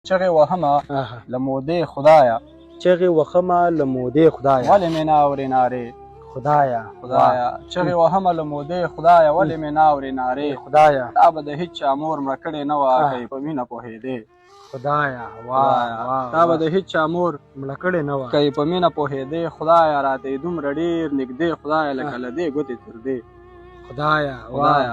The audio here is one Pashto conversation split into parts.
چغې وهمه له مودې خدایه، چغې وهمه له مودې خدایه، ولې مې نه اورې نارې خدایه خدایه. چغې وهمه له مودې خدایه، ولې مې نه اورې نارې خدایه. تا به د هېچ چا مور مړه کړې نه وه که یې په مینه پوهېدې خدایه. تا به د هېچ چا مور مړه کړې نه وه که یې په مینه پوهېدې. خدایه راته یې دومره ډېر نږدې خدایه، لکه له دې ګوتې تر دې خدایه. خدایه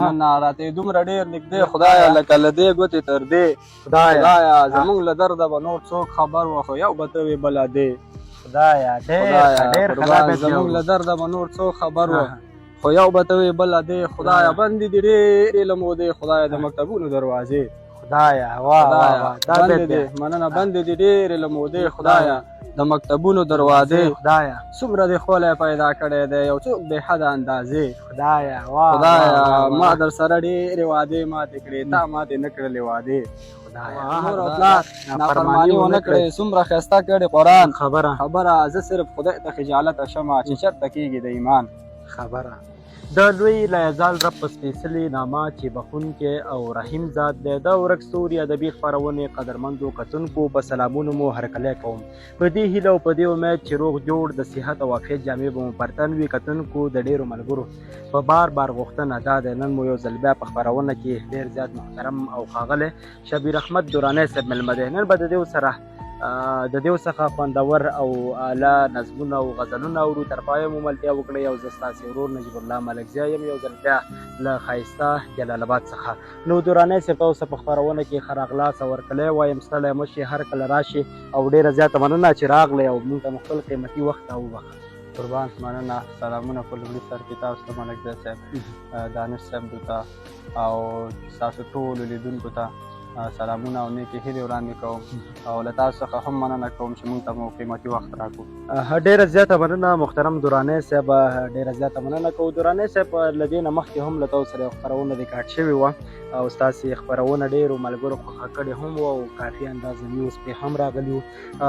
مننه راته یې دومره ډېر نږدې خدایه، لکه له دې ګوتې تر دې خدایه. زمونږ له درده به نور څوک خبر وه، خو یو به ته وې بله دې خدایه. خدایه زمونږ له درده به نور څوک خبر وه، خو یو به ته وې بله دې خدایه. بندې دي ډېرې له مودې خدایه د مکتبونو دروازې خدایه. بندې دي مننه بندې دي ډېرې له مودې خدایه د مکتبونو دروازې خدایه. څومره دې خولی پیدا کړی دی یو څوک بې حده اندازې خدایه. خدایه ما در سره ډېرې وعدې ماتې کړې، تا ماتې نه کړلې وعدې. مور او پلار نافرماني ونه کړې، څومره ښایسته کړې قرآن خبره. زه صرف خدای ته خجالته شمه چې چېرته کېږي د ایمان خبره. د لوی لایزال رب په سپېڅلې نامه چې بخښونکی او رحیم ذات دی، د ورک ستوري ادبي خپرونې قدرمندو کتونکو په سلامونو مو هرکلی کوم. په دې هیله او په دې امید چې روغ جوړ د صحت او عافیت جامې به مو پر تن وي. کتونکو د ډېرو ملګرو په بار غوښتنه دا دی نن مو یو ځل بیا په خپرونه کې ډېر زیات محترم او ښاغلی شبیر احمد درانی صاحب مېلمه دی. نن به د دې سره د دې څخه خوندور او اعلی نظمونه او غزلونه اورو. تر پایه مو ملتیا وکړئ او زه ستاسې ورور نجیب الله ملکزی یم، یو ځل بیا له ښایسته جلال آباد څخه. نو درانی صاحب ته اوسه په خپرونه کې ښه راغلاست او ورکلی وایم. ستړی مه شئ، هر کله راشئ او ډېره زیاته مننه چې راغلی او مونږ ته مو خپل قیمتي وخت راوبخښه. قربان مننه. سلامونه په لومړي سر کې تاسو ته ملکزی صاحب، دانش صاحب ته او ستاسو ټولو لیدونکو ته سلامونه او نیکې هیلې وړاندې کوم او له تاسو څخه هم مننه کوم چې مونږ ته مو قیمتي وخت راکړو. ډېره زیاته مننه محترم درانی صاحب، ډېره زیاته مننه کوو. درانی صاحب له دې نه مخکې هم له تاسو سره یو خپرونه ریکارډ شوې وه او ستاسې خپرونه ډېرو ملګرو خوښه کړې هم وه او کافي اندازه نیوز پرې هم راغلي وو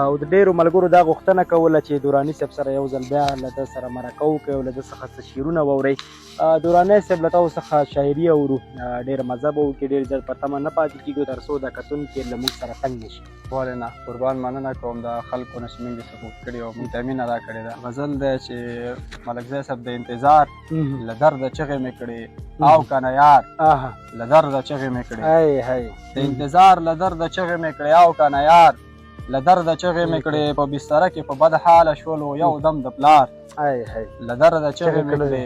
او د ډېرو ملګرو دا غوښتنه کوله چې درانی صاحب سره یو ځل بیا له ده سره مرکه وکړئ او له ده څخه څه شعرونه واورئ. درانی صاحب له تاسو څخه شاعري اورو، ډېره مزه به وکړي، ډېر زر په تمه نه پاتې کېږو تر څو دا کتونکي له موږ سره تنګ نه شي. ولې نه قربان مننه کوم د خلکو نه چې موږ یې سپورټ کړي او موږ ته یې مینه راکړې ده. غزل دی چې ملکزی صاحب د انتظار له درده چغې مې کړې او که نه یار له درده چغې مې کړې، د انتظار له درده چغې مې کړې او که نه یار له درده چغې مې کړې، په بستره کې په بد حاله شولو یو دم د پلار له درده چغې مې کړې،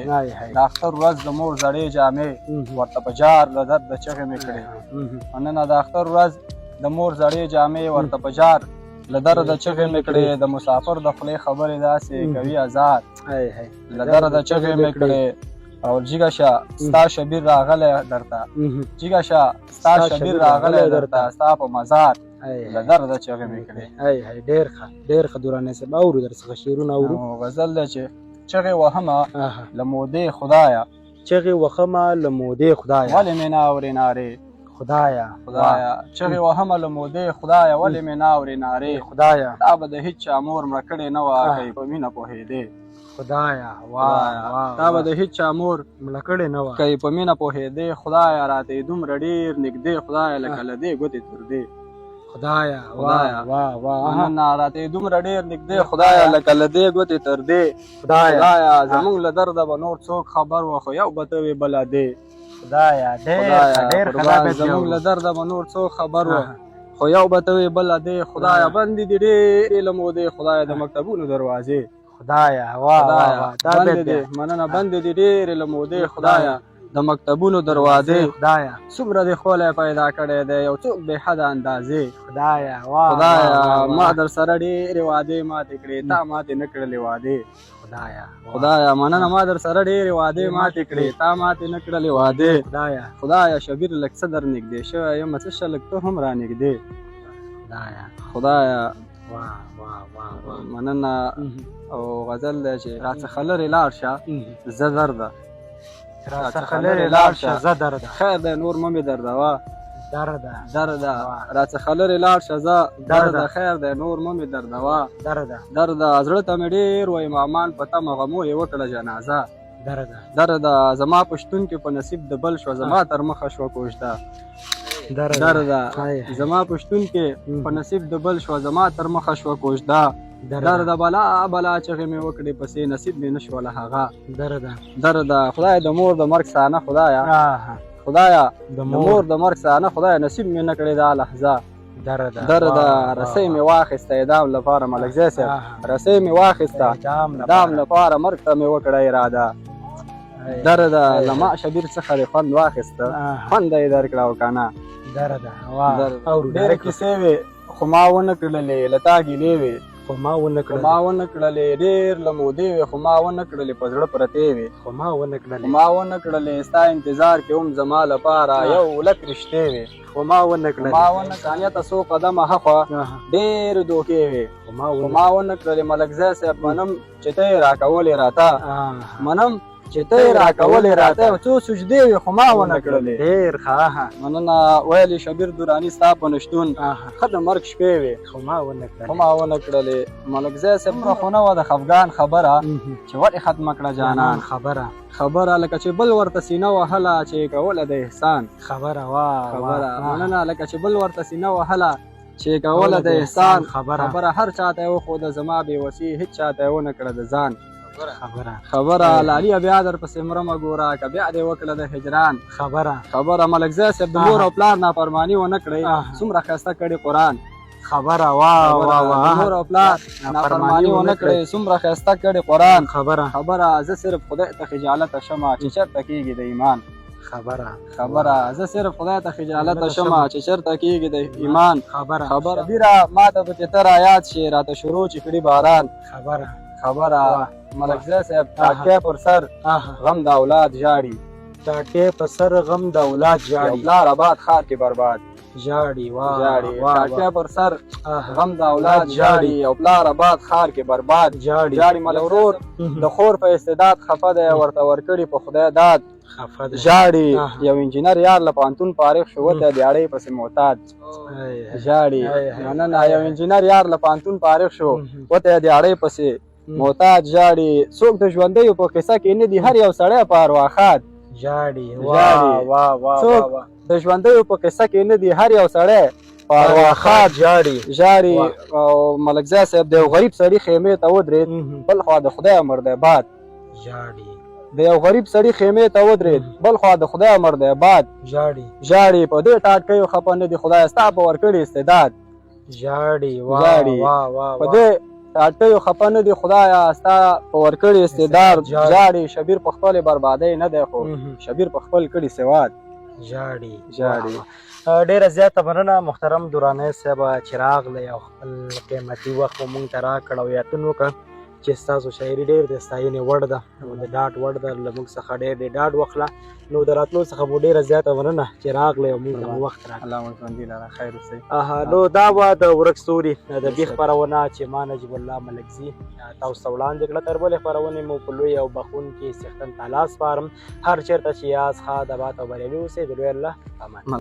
د اختر ورځ د مور زړې جامې ورته په جار له درده چغې مې کړې. مننه. د اختر ورځ د مور زړې جامې ورته په جار له درده چغې مې کړې، د مسافر د خولې خبرې داسې کوي ازار له درده چغې مې کړې. او جګه شه ستا شبیر راغلی درته، جګه شه ستا شبیر راغلی درته، ستا په مزار له درده چغې مې کړې. ډېر ښه درانی صاحب، اورو در څخه شعرونه اورو. غزل دی چې چغې وهمه له مودې خدایه، چغې وهمه له مودې خدایه، ولې مې نه اورې نارې خدایه. چغې وهمه له مودې خدایه، ولې مې نه اورې نارې خدایه. تا به د هېچ چا مور مړه کړې نه وه که یې په مینه پوهېدې خدایه. تا به د هېچ چا مور مړه کړې نه وه که یې په مینه پوهېدې. خدایه راته یې دومره ډېر نږدې خدایه، لکه له دې ګوتې تر دې خدایه. مننه. راته یې دومره ډېر نږدې خدایه، لکه له دې ګوتې تر دې خدایه. زمونږ له درده به نور څوک خبر وه، خو یو به ته وې بله دې خدایه. زمونږ له درده به نور څوک خبر وه، خو یو به ته وې بله دې خدایه. بندې دي ډېرې له مودې خدایه د مکتبونو دروازې خدایه. بندې دي مننه. بندې دي ډېرې له مودې خدایه د مکتبونو دروازې خدایه. څومره دې خولی پیدا کړی دی یو څوک بې حده اندازې خدایه. ما در سره ډېرې وعدې ماتې کړې، تا ماتې نه کړلې وعدې خدایه. مننه. ما در سره ډېرې وعدې ماتې کړې، تا ماتې نه کړلې وعدې خدایه. شبیر لږ څه در نږدې شوی یم، څه شه لږ ته هم را نږدې خدایه. مننه. او غزل دی چې راڅخه لرې لاړ شه زه درده، راڅخه لرې لاړ شه زه درده، خیر دی نور مه مې دردوه درده راڅخه لرې لاړ شه زه درده، خیر دی نور مه مې دردوه درده. زړه ته مې ډېر وایي مامان په تمه غمو یې وکړه جنازه درده. زما په شتون کې په نصیب د بل شوه، زما تر مخه شوه کوژده درده زما پښتون کې په نصیب د بل شوه زما تر مخه شوه کوژده درده بلا بلا چغې مې وکړې پسې نصیب مې نه شوله هغه درده خدای د مور د مرګ سانه خدایا د مور د مرګ سانه خدایا نصیب مې نه کړې دا لحظه درده رسۍ مې واخیسته اعدام لپاره ملکزی صاحب رسۍ مې واخیسته اعدام لپاره مرګ ته مې وکړه اراده درده له ما شبیر څخه دې خوند واخیسته خوند یې درکړه او که نه ډېرې کیسې وې خو ما ونه کړلې له تا ګیلې وې خو ما ونه کړلې ډېر له مودې وې خو ما ونه کړلې په زړه پرتې وې خو ما ونه کړلې ستا انتظار کې هم زما لپاره یو لک رشتې وې خو ما ونه ثانیه ته څو قدمه هخوا ډېرې دوکې وې خو ما ونه کړلې ملکزی صاحب منم چې ته یې راکولې راته منم چې ته یې راکولې راته څو سجدې وې خو ما ونه کړلې ډېر ښه مننه ویلې شبیر دراني ستا په نشتون ښه د مرګ شپې وې خو ما ونه کړلې ملکزی صاحب دومره خو نه وه د خفګان خبره چې ولې ختمه کړه جانان خبره لکه چې بل ورته سینه وهله چې کوله د احسان خبره مننه لکه چې بل ورته سینه وهله چې کوله د احسان خبره هر چاته یې وښوده زما بېوسي هېڅ چاته یې ونه کړه د ځان خبره لاليه بیا درپسې مرمه ګوره که بیا دې وکړه د هجران خبره ملکزی صاحب د مور او پلار نافرماني ونه کړئ څومره ښایسته کړي قرآن مور او پلار نافرماني ونه کړئ څومره ښایسته کړي قرآن خبره زه صرف خدای ته خجالته شمه چې چېرته کېږي د ایمان خبره زه صرف خدای ته خجالته شمه چې چېرته کېږي د ایمان خبره بیره ما ته پکې ته رایاد شي راته شروع چې کړي باران خبره ملکزی صاحب ټاټې پر سر غم د اولاد ژاړي پلار آباد ښار کې برباد ټاټې پر سر غم د اولاد ژاړي او پلار آباد ښار کې برباد ژاړي مل ورور د خور په استعداد خفه دی ورته ورکړي په خدای داد ژاړي یو انجینر یار له پوهنتون فارغ شو وته دیاړۍ پسې معتاد ژاړي مننه یو انجینر یار له پوهنتون فارغ شو وته دیاړۍ پسې معتاد ژاړي څوک د ژوندیو په قصه کې نه دي هر یو سړی په ارواښاد څوک د ژوندیو په قصه کې نه دي هر یو سړی په ارواښاد ژاړي او ملکزی صاحب د یو غریب سړي خیمې ته ودرېد بل خوا د خدای امر دی باد د یو غریب سړي خیمې ته ودرېد بل خوا د خدای امر دی باد ژاړي په دې ټاټکیو خفه نه دي خدای ستا په ورکړي استعداد په دې ټاټکیو خفه نه دي خدایا ستا په ورکړي استعداد ژاړي شبیر په خپلې بربادۍ نه دی خو شبیر په خپل کړي سواد ژاړي ډېره زیاته مننه محترم درانی صاحب چې راغلی او خپل قیمتي وخت مو موږ ته راکړ او یادون وکړ چې ستاسو شاعري ډېر د ستاینې وړ ده او د ډاډ وړ ده له موږ څخه ډېر د ډاډ واخله نو د راتلو څخه مو ډېره زیاته مننه چې راغلی او موږ ته مو وخت راکړ نو دا وه د ورک ستوري ادبي خپرونه چې ما نجیب الله ملکزي تاسو ته وړاندې کړه تر بلې خپرونې مو په لوی او بخښونکي څښتن تعالی سپارم هر چېرته چې یاست ښه د باد او بریالي اوسئ د لوی الله امان